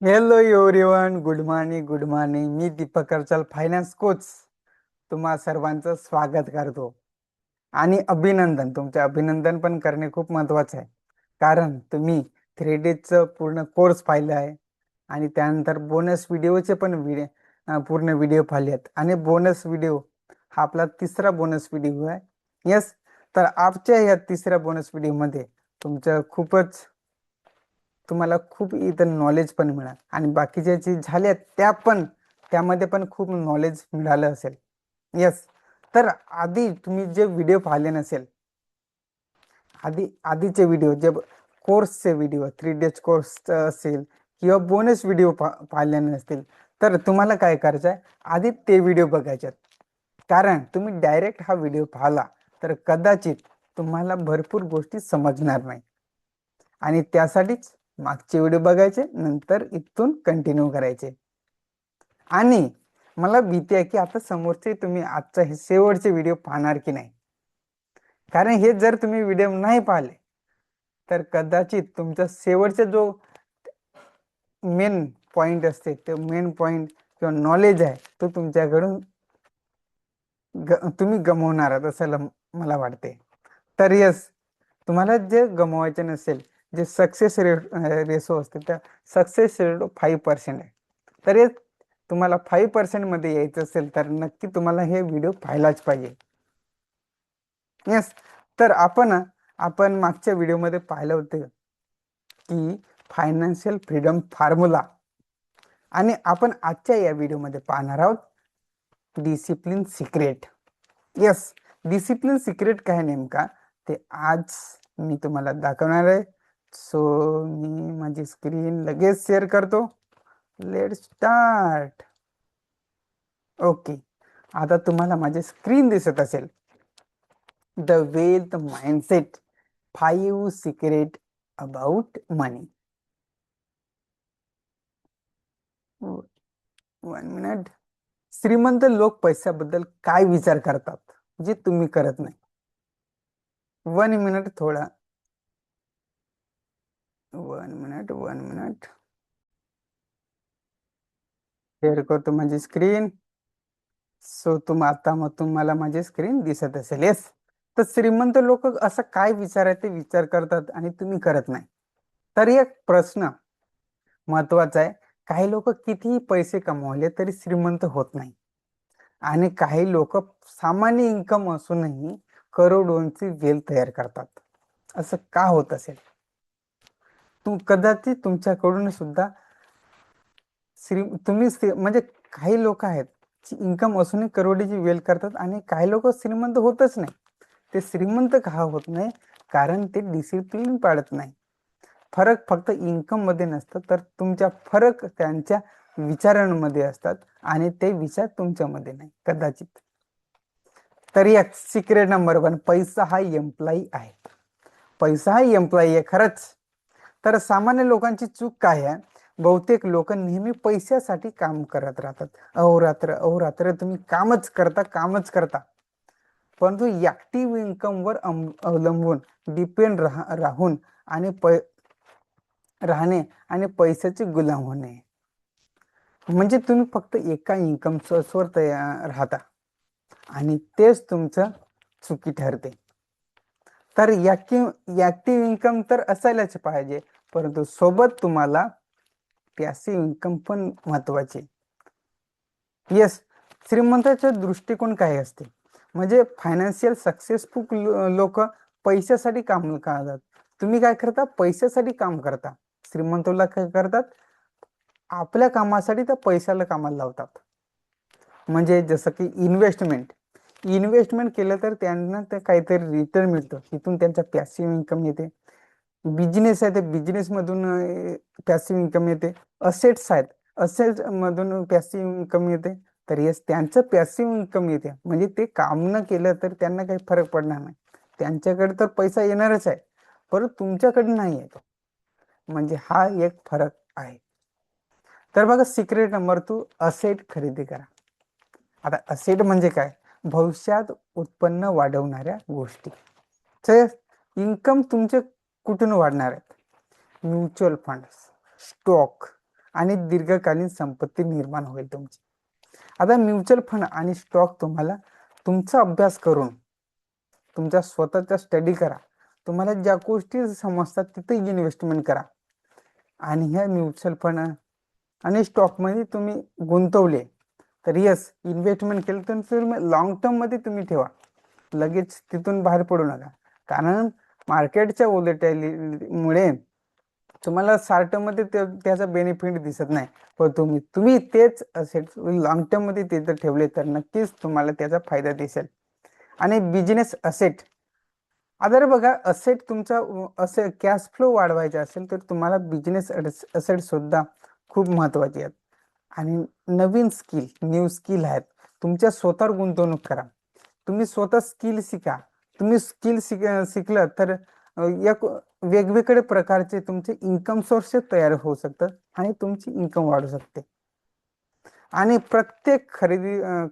Hello everyone, good morning. मी Deepak Karchal, finance coach. तुम्हा सर्वांचं स्वागत करतो आणि अभिनंदन. तुमचे अभिनंदन पण करणे खूप महत्वाचे आहे, कारण तुम्ही 3 डेजचं पूर्ण कोर्स पाहिलं आहे आणि त्यानंतर बोनस व्हिडिओचे पण पूर्ण व्हिडिओ पाहिले आहेत. आणि बोनस व्हिडिओ हा आपला तिसरा बोनस व्हिडिओ आहे. यस. तर आजच्या या तिसऱ्या बोनस व्हिडिओमध्ये तुमचं खूपच तुम्हाला खूप इथं नॉलेज पण मिळाल आणि बाकीच्या जे झाल्या त्यामध्ये पण खूप नॉलेज मिळालं असेल. येस. तर आधी तुम्ही जे व्हिडिओ पाहिले नसेल, आधीचे व्हिडिओ जे कोर्सचे व्हिडिओ 3 डेज कोर्स असेल किंवा बोनस व्हिडिओ पाहिले नसतील, तर तुम्हाला काय करायचं आहे, आधी ते व्हिडिओ बघायचे आहेत. कारण तुम्ही डायरेक्ट हा व्हिडिओ पाहिला तर कदाचित तुम्हाला भरपूर गोष्टी समजणार नाही आणि त्यासाठीच मागचे व्हिडिओ बघायचे, नंतर इथून कंटिन्यू करायचे. आणि मला भीती आहे की आता समोरचे तुम्ही आजचा हे शेवटचे व्हिडिओ पाहणार की नाही. कारण हे जर तुम्ही व्हिडिओ नाही पाहिले तर कदाचित तुमचा शेवटचा जो मेन पॉइंट असते, ते मेन पॉइंट किंवा नॉलेज आहे, तो तुमच्याकडून तुम्ही गमवणार आहात असं मला वाटते. तर यस, तुम्हाला जे गमवायचे नसेल, जे सक्सेस रेशो असते, त्या सक्सेस रेशो 5% आहे. तर हे तुम्हाला 5% मध्ये यायचं असेल तर नक्की तुम्हाला हे व्हिडिओ पाहायलाच पाहिजे. येस. तर आपण मागच्या व्हिडिओमध्ये पाहिलं होतं की फायनान्शियल फ्रीडम फॉर्म्युला, आणि आपण आजच्या या व्हिडिओमध्ये पाहणार आहोत discipline secret. Yes. Discipline secret काय नेमका ते आज मी तुम्हाला दाखवणार आहे. सो मी माझी स्क्रीन लगेच शेअर करतो. Let start. ओके. आता तुम्हाला माझी स्क्रीन दिसत असेल. The wealth mindset, 5 secret about money. 1 minute. श्रीमंत लोक पैशाबद्दल काय विचार करतात जे तुम्ही करत नाही. 1 मिनिट. थोडा 1 मिनिट शेअर करतो माझी स्क्रीन. सो मग तुम्हाला माझी स्क्रीन दिसत असेल. येस. तर श्रीमंत लोक असं काय विचार आहे ते विचार करतात आणि तुम्ही करत नाही. तर एक प्रश्न महत्वाचा आहे. काही लोक कितीही पैसे कमवले तरी श्रीमंत होत नाही, आणि काही लोक सामान्य इन्कम असूनही करोडोंची वेल तयार करतात. असं का होत असेल? कदाचित तुमच्याकडून सुद्धा म्हणजे काही लोक आहेत इन्कम असूनही करोडीची वेल करतात, आणि काही लोक श्रीमंत होतच नाही. ते श्रीमंत का होत नाही? कारण ते डिसिप्लिन पाळत नाही. फरक फक्त इन्कम मध्ये नसतं, तर तुमच्या फरक त्यांच्या विचारांमध्ये असतात, आणि ते विचार तुमच्यामध्ये नाही कदाचित. तर एक सिक्रेट नंबर 1, पैसा हा एम्प्लॉई आहे. पैसा हा एम्प्लॉई आहे खरंच. तर सामान्य लोकांची चूक काय आहे? बहुतेक लोक नेहमी पैशासाठी काम करत राहतात. अहोरात्र अहोरात्र तुम्ही कामच करता, परंतु ऍक्टिव्ह इन्कम वर अवलंबून डिपेंड राहून आणि राहणे आणि पैशाचे गुलाम होणे, म्हणजे तुम्ही फक्त एका इन्कम सोर्सवर राहता, आणि तेच तुमचं चुकी ठरते. तर ऍक्टिव्ह इन्कम तर असायलाच पाहिजे, परंतु सोबत तुम्हाला पॅसिव्ह इन्कम पण महत्वाचे. येस. श्रीमंताचा दृष्टिकोन काय असते, म्हणजे फायनान्शियल सक्सेसफुल लोक पैशासाठी काम करतात. तुम्ही काय करता? पैशासाठी काम करता. श्रीमंत लोक काय करतात? आपल्या कामासाठी त्या पैशाला कामाला लावतात. म्हणजे जसं की इन्व्हेस्टमेंट केलं तर त्यांना ते काहीतरी रिटर्न मिळतं, तिथून त्यांचा पॅसिव्ह इन्कम येते. बिझनेस आहे, ते बिझनेस मधून पॅसिव्ह इन्कम येते. असेट्स आहेत, असेट्स मधून पॅसिव्ह इन्कम येते. तर येस, त्यांचं पॅसिव्ह इन्कम येते, म्हणजे ते काम न केलं तर त्यांना काही फरक पडणार नाही. त्यांच्याकडे तर पैसा येणारच आहे, परंतु तुमच्याकडे नाही येतो. म्हणजे हा एक फरक आहे. तर बघा, सिक्रेट नंबर 2, असेट खरेदी करा. आता असेट म्हणजे काय? भविष्यात उत्पन्न वाढवणाऱ्या गोष्टी. इन्कम तुमचे कुठून वाढणार आहेत? म्युच्युअल फंड, स्टॉक, आणि दीर्घकालीन संपत्ती निर्माण होईल तुमची. आता म्युच्युअल फंड आणि स्टॉक तुम्हाला तुमचा अभ्यास करून तुमच्या स्वतःचा स्टडी करा. तुम्हाला ज्या गोष्टी समजतात तिथे इन्व्हेस्टमेंट करा. आणि ह्या म्युच्युअल फंड आणि स्टॉकमध्ये तुम्ही गुंतवले तर यस, इन्व्हेस्टमेंट केलं तर तुम्ही लॉंग टर्ममध्ये तुम्ही ठेवा, लगेच तिथून बाहेर पडू नका. कारण मार्केटच्या मुळे तुम्हाला शॉर्ट टर्म मध्ये त्याचा बेनिफिट दिसत नाही, पण तुम्ही तेच असेट लॉंग टर्म मध्ये तिथे ठेवले तर नक्कीच तुम्हाला त्याचा फायदा दिसेल. आणि बिझनेस असेट, अगर बघा असेट तुमचा असे कॅश फ्लो वाढवायचा असेल तर तुम्हाला बिझनेस असेट सुद्धा खूप महत्वाचे आहेत. आणि नवीन स्किल, न्यू स्किल आहेत, तुमच्या स्वतःवर गुंतवणूक करा. तुम्ही स्वतः स्किल शिका. तुम्ही स्किल शिकलं तर एक वेगवेगळे प्रकारचे तुमचे इन्कम सोर्स तयार होऊ शकतात आणि तुमची इन्कम वाढू शकते. आणि प्रत्येक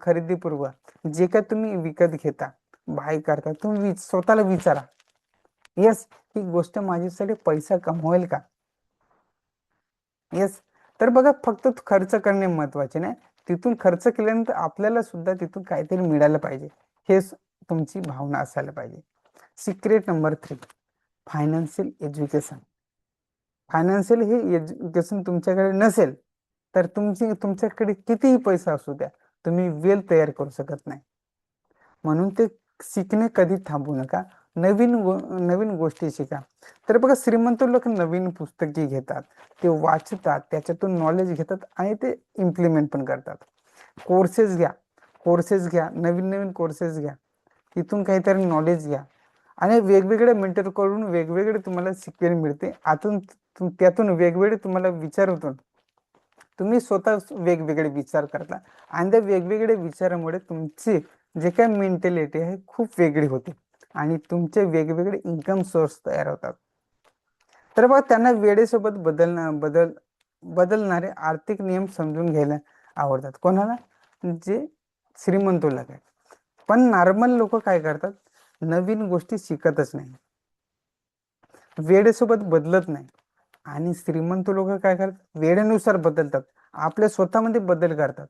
खरेदीपूर्व जे काय तुम्ही विकत घेता, बाय करता, तुम्ही स्वतःला विचारा, यस ही गोष्ट माझ्यासाठी पैसा कमवेल का? यस. तर बघा, फक्त खर्च करणे महत्वाचे नाही, तिथून खर्च केल्यानंतर आपल्याला सुद्धा तिथून काहीतरी मिळालं पाहिजे, हे तुमची भावना असायला पाहिजे. Secret number 3, financial education. Financial हे एज्युकेशन तुमच्याकडे नसेल तर तुमच्याकडे कितीही पैसा असू द्या, तुम्ही वेल तयार करू शकत नाही. म्हणून ते शिकणे कधी थांबू नका. नवीन गोष्टी शिका. तर बघा, श्रीमंत लोक नवीन पुस्तके घेतात, ते वाचतात, त्याच्यातून नॉलेज घेतात आणि ते इम्प्लिमेंट पण करतात. कोर्सेस घ्या, नवीन कोर्सेस घ्या, तिथून काहीतरी नॉलेज घ्या. आणि वेगवेगळे मेंटर कडून वेगवेगळे तुम्हाला शिकायला मिळते. त्यातून वेगवेगळे तुम्हाला विचार होतो, तुम्ही स्वतः वेगवेगळे विचार करता आणि त्या वेगवेगळे विचारामुळे तुमची जे काय मेंटॅलिटी आहे खूप वेगळी होते आणि तुमचे वेगवेगळे इन्कम सोर्स तयार होतात. तर बघा, त्यांना वेळेसोबत बदलणारे आर्थिक नियम समजून घ्यायला आवडतात. कोणाला? जे श्रीमंत लोक आहेत. पण नॉर्मल लोक काय करतात, नवीन गोष्टी शिकतच नाही, वेळेसोबत बदलत नाही. आणि श्रीमंत लोक काय करतात, वेळेनुसार बदलतात, आपल्या स्वतःमध्ये बदल करतात.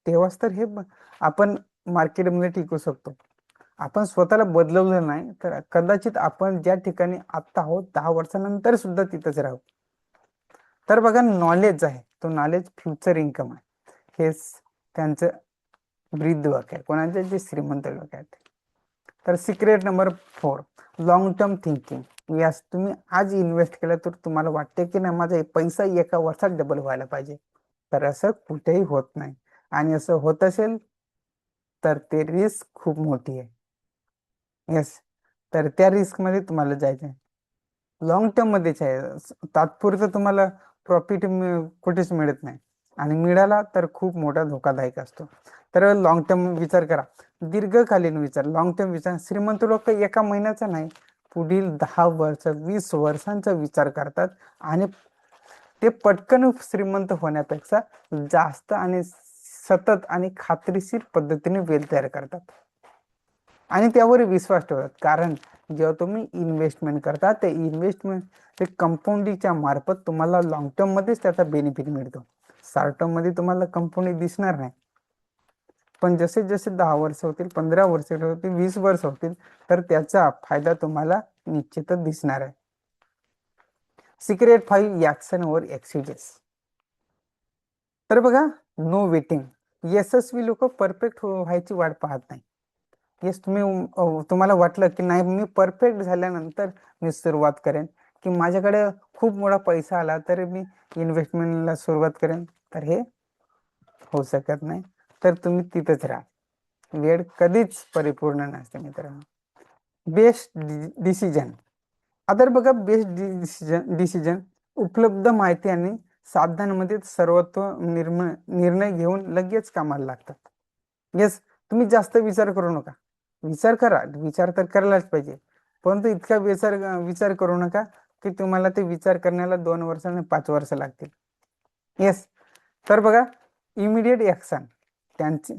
तेव्हाच तर हे आपण मार्केटमध्ये टिकू शकतो. आपण स्वतःला बदलवलं नाही तर कदाचित आपण ज्या ठिकाणी आता आहोत 10 वर्षानंतर सुद्धा तिथंच राहू. तर बघा, नॉलेज आहे तो नॉलेज फ्युचर इन्कम आहे, हेच त्यांचं ब्रीद वाक्य आहे, कोणाचे? जे श्रीमंत लोक आहेत. तर secret number 4, long term thinking. Yes, तुम्ही आज इन्व्हेस्ट केलं तर तुम्हाला वाटते की नाही माझा पैसा एका वर्षात डबल व्हायला पाहिजे, तर असं कुठेही होत नाही. आणि असं होत असेल तर ते रिस्क खूप मोठी आहे. यस, तर त्या रिस्क मध्ये तुम्हाला जायचं आहे. लॉंग टर्म मध्येच आहे, तात्पुरतं तुम्हाला प्रॉफिट कुठेच मिळत नाही आणि मिळाला तर खूप मोठा धोकादायक असतो. तर लॉंग टर्म विचार करा, दीर्घकालीन विचार, लॉंग टर्म विचार. श्रीमंत लोक एका महिन्याचा नाही, पुढील 10 वर्ष 20 वर्षांचा विचार करतात आणि ते पटकन श्रीमंत होण्यापेक्षा जास्त आणि सतत आणि खात्रीशीर पद्धतीने वेल तयार करतात आणि त्यावर विश्वास ठेवतात. कारण जेव्हा तुम्ही इन्व्हेस्टमेंट करता, ते इन्व्हेस्टमेंट ते कंपाऊंडिंगच्या मार्फत तुम्हाला लॉंग टर्म मध्येच त्याचा बेनिफिट मिळतो. शॉर्ट टर्म मध्ये तुम्हाला कंपाऊंडिंग दिसणार नाही, पण जसे जसे 10 वर्ष होतील, 15 वर्ष होतील, 20 वर्ष होतील, तर त्याचा फायदा तुम्हाला निश्चितच दिसणार आहे. Secret 5, action over excuses. तर बघा, नो वेटिंग. यशस्वी लोक परफेक्ट व्हायची वाट पाहत नाही. येस, तुम्हाला वाटलं की नाही मी परफेक्ट झाल्यानंतर मी सुरुवात करेन, की माझ्याकडे खूप मोठा पैसा आला तर मी इन्व्हेस्टमेंटला सुरुवात करेन, तर हे होऊ शकत नाही. तर तुम्ही तिथेच राहा, वेळ कधीच परिपूर्ण नसते मित्रांनो. Best decision. आता बघा, बेस्ट डिसिजन उपलब्ध माहिती आणि साधनांमध्ये सर्वत्व निर्णय घेऊन लगेच कामाला लागतात. येस, तुम्ही जास्त विचार करू नका. विचार करा, विचार तर करायलाच पाहिजे, परंतु इतका विचार करू नका की तुम्हाला ते विचार करण्याला 2 वर्ष आणि 5 वर्ष लागतील. येस, तर बघा, इमिडिएट ऍक्शन. त्यांची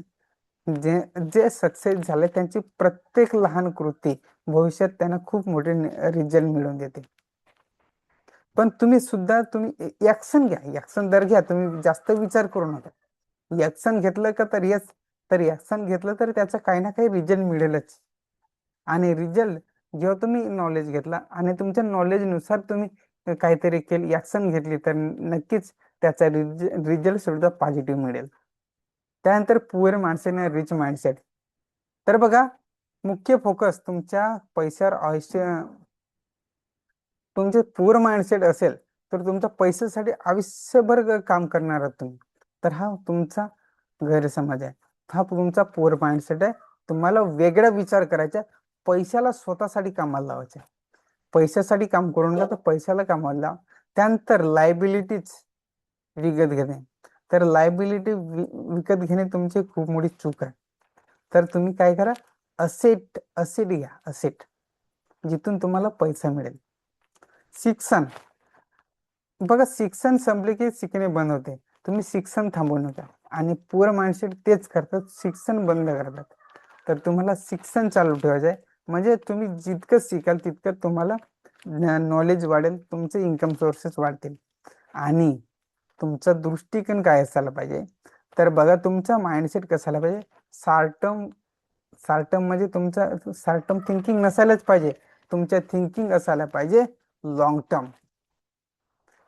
जे जे सक्सेस झाले त्यांची प्रत्येक लहान कृती भविष्यात त्यांना खूप मोठे रिझल्ट मिळवून देते. पण तुम्ही सुद्धा तुम्ही ऍक्शन घ्या, ऍक्शन दर घ्या, तुम्ही जास्त विचार करू नका. ऍक्शन घेतलं का तर यस, तर ऍक्शन घेतलं तर त्याचा काही ना काही रिझल्ट मिळेलच. आणि रिझल्ट जेव्हा तुम्ही नॉलेज घेतला आणि तुमच्या नॉलेजनुसार तुम्ही काहीतरी केली, ऍक्शन घेतली, तर नक्कीच त्याचा रिझल्ट सुद्धा पॉझिटिव्ह मिळेल. त्यानंतर पुअर माणसाने रिच माइंडसेट. तर बघा, मुख्य फोकस तुमच्या पैशावर तुमचे पुअर माइंडसेट असेल तर तुमच्या पैशासाठी आयुष्यभर काम करणार आहात तुम्ही. तर हा तुमचा गैरसमज आहे. हा तुमचा पुअर माइंडसेट आहे. तुम्हाला वेगळा विचार करायचा. पैशाला स्वतःसाठी कामाला लावायचे. पैशासाठी काम करून नका, तर पैशाला कामाला लावा. त्यानंतर लायबिलिटीज विकत घेणे. तर लायबिलिटी विकत घेणे तुमची खूप मोठी चूक आहे. तर तुम्ही काय करा, असेट असेट घ्या, असेट जिथून तुम्हाला पैसा मिळेल. शिक्षण, बघा शिक्षण संपले की शिकणे बंद होते. तुम्ही शिक्षण थांबवू नका. आणि पुअर माइंडसेट तेच करतात, शिक्षण बंद करतात. तर तुम्हाला शिक्षण चालू ठेवायचं आहे. म्हणजे तुम्ही जितकं शिकाल तितकं तुम्हाला नॉलेज वाढेल, तुमचे इन्कम सोर्सेस वाढतील. आणि तुमचा दृष्टिकोन काय असायला पाहिजे, तर बघा तुमचा माइंडसेट कसायला पाहिजे, शॉर्ट टर्म. शॉर्ट टर्म म्हणजे तुमचा शॉर्ट टर्म थिंकिंग नसायलाच पाहिजे. तुमच्या थिंकिंग असायला पाहिजे लॉंग टर्म.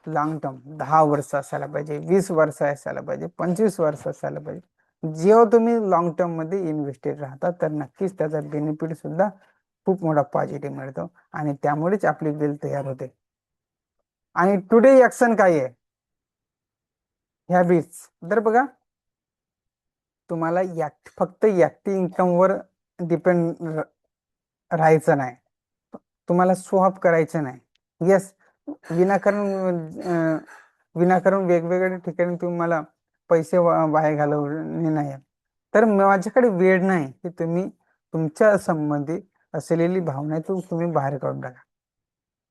लॉंग टर्म 10 वर्ष असायला पाहिजे, 20 वर्ष असायला पाहिजे, 25 वर्ष असायला पाहिजे. जेव्हा तुम्ही लॉंग टर्म मध्ये इन्व्हेस्टेड राहता तर नक्कीच त्याचा बेनिफिट सुद्धा खूप मोठा पॉझिटिव्ह मिळतो. आणि त्यामुळेच आपली वेल्थ तयार होते. आणि टुडे ऍक्शन काय आहे, हॅबिट्स. तर बघा, तुम्हाला फक्त ऍक्टिव्ह इन्कमवर डिपेंड राहायचं नाही. तुम्हाला शो करायचं नाही. येस, विनाकारण विनाकारण वेगवेगळ्या ठिकाणी तुम्हाला पैसे वाया घालवणे नाही. तर माझ्याकडे वेळ नाही की तुम्ही तुमच्या संबंधी असलेली भावना तुम्ही बाहेर काढून टाका.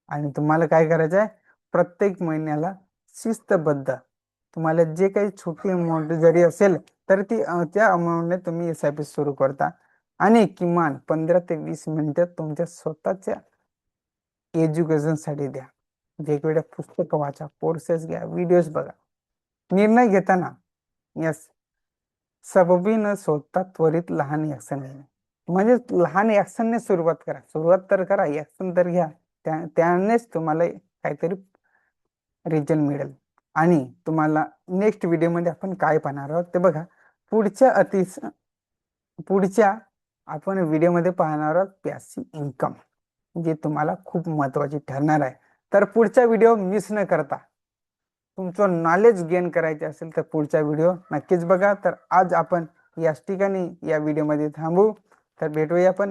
आणि तुम्हाला काय करायचं आहे, प्रत्येक महिन्याला शिस्तबद्ध तुम्हाला जे काही छोटी अमाऊंट जरी असेल तर ती त्या अमाऊंटने तुम्ही SIP सुरू करता. आणि किमान 15 ते 20 मिनिटं तुमच्या स्वतःच्या एज्युकेशन साठी द्या. वेगवेगळ्या पुस्तकं वाचा, कोर्सेस घ्या, व्हिडिओज बघा. निर्णय घेताना यस, सबबी न शोधता त्वरित लहान ऍक्शन घेणे. म्हणजे लहान ऍक्शनने सुरुवात करा. सुरुवात तर करा, ऍक्शन तर घ्या. त्यानेच तुम्हाला काहीतरी रिझल्ट मिळेल. आणि तुम्हाला नेक्स्ट व्हिडिओमध्ये आपण काय पाहणार आहोत ते बघा. पुढच्या पुढच्या आपण व्हिडिओमध्ये पाहणार आहोत पॅसिव्ह इन्कम, जे तुम्हाला खूप महत्वाची ठरणार आहे. तर पुढचा व्हिडिओ मिस न करता, तुमचं नॉलेज गेन करायचे असेल तर पुढचा व्हिडिओ नक्कीच बघा. तर आज आपण याच ठिकाणी या व्हिडिओमध्ये थांबू. तर भेटूया आपण